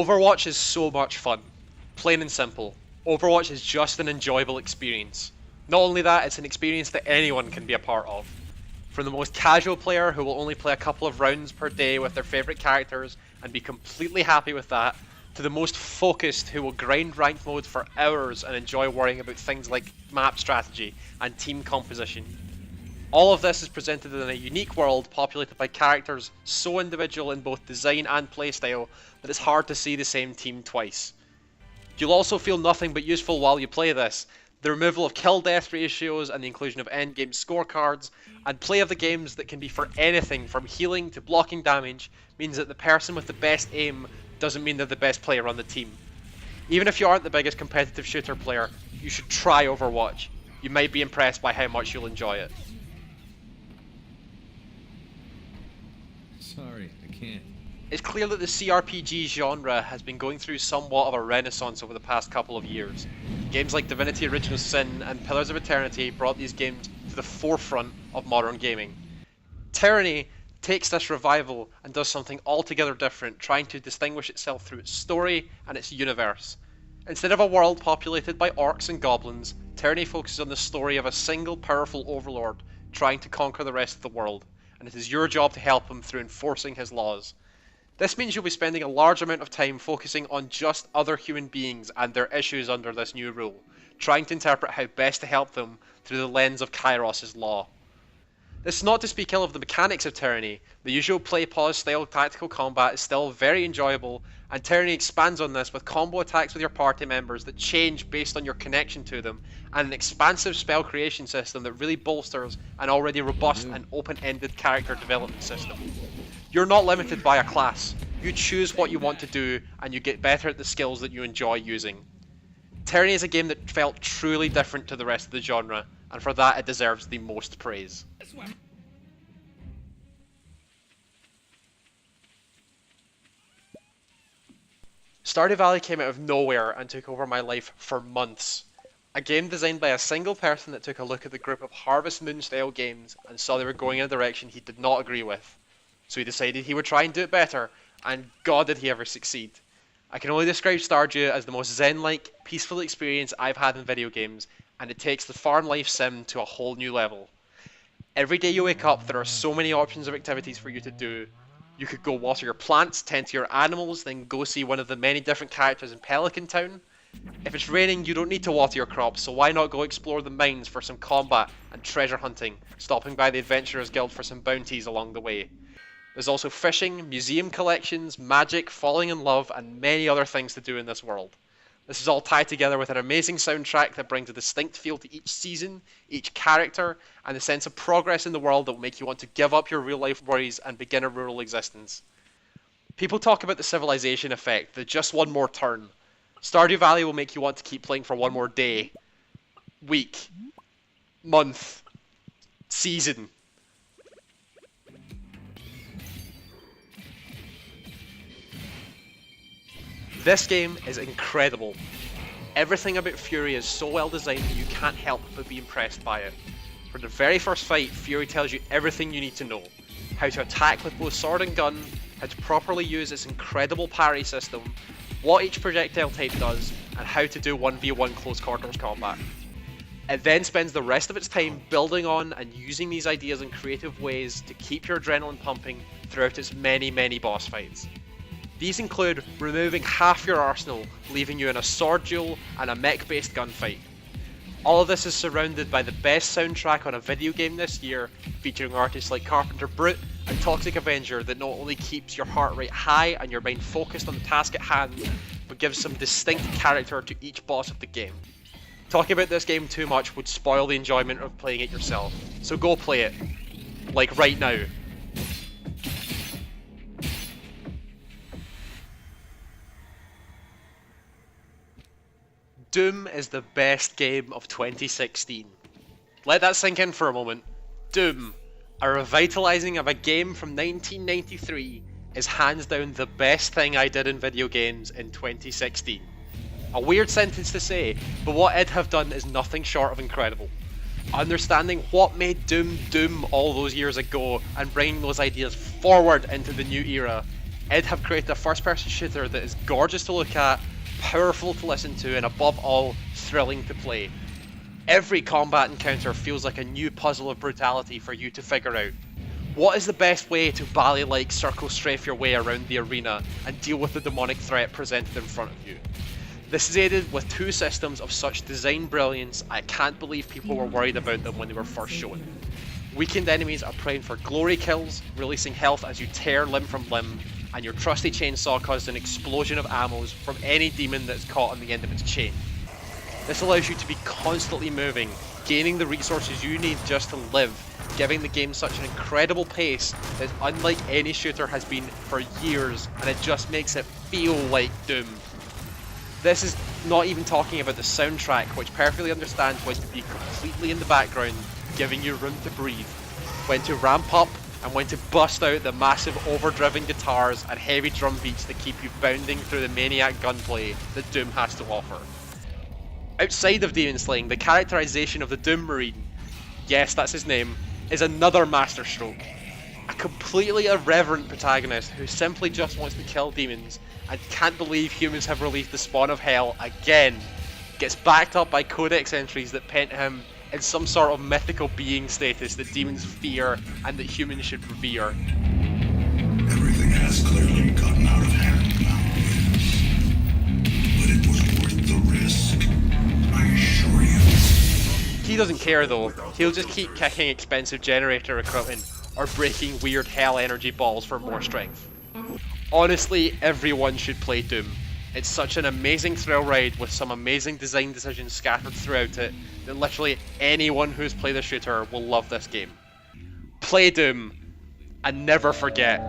Overwatch is so much fun. Plain and simple. Overwatch is just an enjoyable experience. Not only that, it's an experience that anyone can be a part of. From the most casual player who will only play a couple of rounds per day with their favourite characters and be completely happy with that, to the most focused who will grind ranked mode for hours and enjoy worrying about things like map strategy and team composition. All of this is presented in a unique world populated by characters so individual in both design and playstyle that it's hard to see the same team twice. You'll also feel nothing but useful while you play this. The removal of kill-death ratios and the inclusion of endgame scorecards, and play of the games that can be for anything from healing to blocking damage, means that the person with the best aim doesn't mean they're the best player on the team. Even if you aren't the biggest competitive shooter player, you should try Overwatch. You might be impressed by how much you'll enjoy it. Sorry, I can't. It's clear that the CRPG genre has been going through somewhat of a renaissance over the past couple of years. Games like Divinity Original Sin and Pillars of Eternity brought these games to the forefront of modern gaming. Tyranny takes this revival and does something altogether different, trying to distinguish itself through its story and its universe. Instead of a world populated by orcs and goblins, Tyranny focuses on the story of a single powerful overlord trying to conquer the rest of the world, and it is your job to help him through enforcing his laws. This means you'll be spending a large amount of time focusing on just other human beings and their issues under this new rule, trying to interpret how best to help them through the lens of Kairos' law. This is not to speak ill of the mechanics of Tyranny. The usual play pause style tactical combat is still very enjoyable, and Tyranny expands on this with combo attacks with your party members that change based on your connection to them, and an expansive spell creation system that really bolsters an already robust and open-ended character development system. You're not limited by a class. You choose what you want to do, and you get better at the skills that you enjoy using. Tyranny is a game that felt truly different to the rest of the genre, and for that it deserves the most praise. Stardew Valley came out of nowhere and took over my life for months. A game designed by a single person that took a look at the group of Harvest Moon style games and saw they were going in a direction he did not agree with. So he decided he would try and do it better, and God did he ever succeed. I can only describe Stardew as the most zen-like, peaceful experience I've had in video games, and it takes the farm life sim to a whole new level. Every day you wake up, there are so many options of activities for you to do. You could go water your plants, tend to your animals, then go see one of the many different characters in Pelican Town. If it's raining, you don't need to water your crops, so why not go explore the mines for some combat and treasure hunting, stopping by the Adventurers Guild for some bounties along the way. There's also fishing, museum collections, magic, falling in love, and many other things to do in this world. This is all tied together with an amazing soundtrack that brings a distinct feel to each season, each character, and a sense of progress in the world that will make you want to give up your real-life worries and begin a rural existence. People talk about the civilization effect, the just one more turn. Stardew Valley will make you want to keep playing for one more day, week, month, season. This game is incredible. Everything about Fury is so well designed that you can't help but be impressed by it. For the very first fight, Fury tells you everything you need to know. How to attack with both sword and gun, how to properly use its incredible parry system, what each projectile type does, and how to do 1v1 close quarters combat. It then spends the rest of its time building on and using these ideas in creative ways to keep your adrenaline pumping throughout its many boss fights. These include removing half your arsenal, leaving you in a sword duel and a mech-based gunfight. All of this is surrounded by the best soundtrack on a video game this year, featuring artists like Carpenter Brute and Toxic Avenger that not only keeps your heart rate high and your mind focused on the task at hand, but gives some distinct character to each boss of the game. Talking about this game too much would spoil the enjoyment of playing it yourself, so go play it. Like right now. Doom is the best game of 2016. Let that sink in for a moment. Doom, a revitalizing of a game from 1993, is hands down the best thing I did in video games in 2016. A weird sentence to say, but what id have done is nothing short of incredible. Understanding what made Doom Doom all those years ago and bringing those ideas forward into the new era, id have created a first-person shooter that is gorgeous to look at, powerful to listen to, and above all, thrilling to play. Every combat encounter feels like a new puzzle of brutality for you to figure out. What is the best way to ballet-like circle strafe your way around the arena and deal with the demonic threat presented in front of you? This is aided with 2 systems of such design brilliance I can't believe people were worried about them when they were first shown. Weakened enemies are praying for glory kills, releasing health as you tear limb from limb, and your trusty chainsaw causes an explosion of ammos from any demon that is caught on the end of its chain. This allows you to be constantly moving, gaining the resources you need just to live, giving the game such an incredible pace that is unlike any shooter has been for years, and it just makes it feel like Doom. This is not even talking about the soundtrack, which perfectly understands when to be completely in the background, giving you room to breathe, when to ramp up, and when to bust out the massive overdriven guitars and heavy drum beats that keep you bounding through the maniac gunplay that Doom has to offer. Outside of demon slaying, the characterization of the Doom Marine, yes, that's his name, is another masterstroke. A completely irreverent protagonist who simply just wants to kill demons and can't believe humans have released the spawn of hell again, gets backed up by codex entries that paint him in some sort of mythical being status that demons fear and that humans should revere. Everything has clearly gotten out of hand now, yes. But it was worth the risk, I assure you. He doesn't care though, he'll just keep kicking expensive generator equipment or breaking weird hell energy balls for more strength. Honestly, everyone should play Doom. It's such an amazing thrill ride with some amazing design decisions scattered throughout it that literally anyone who's played a shooter will love this game. Play Doom, and never forget,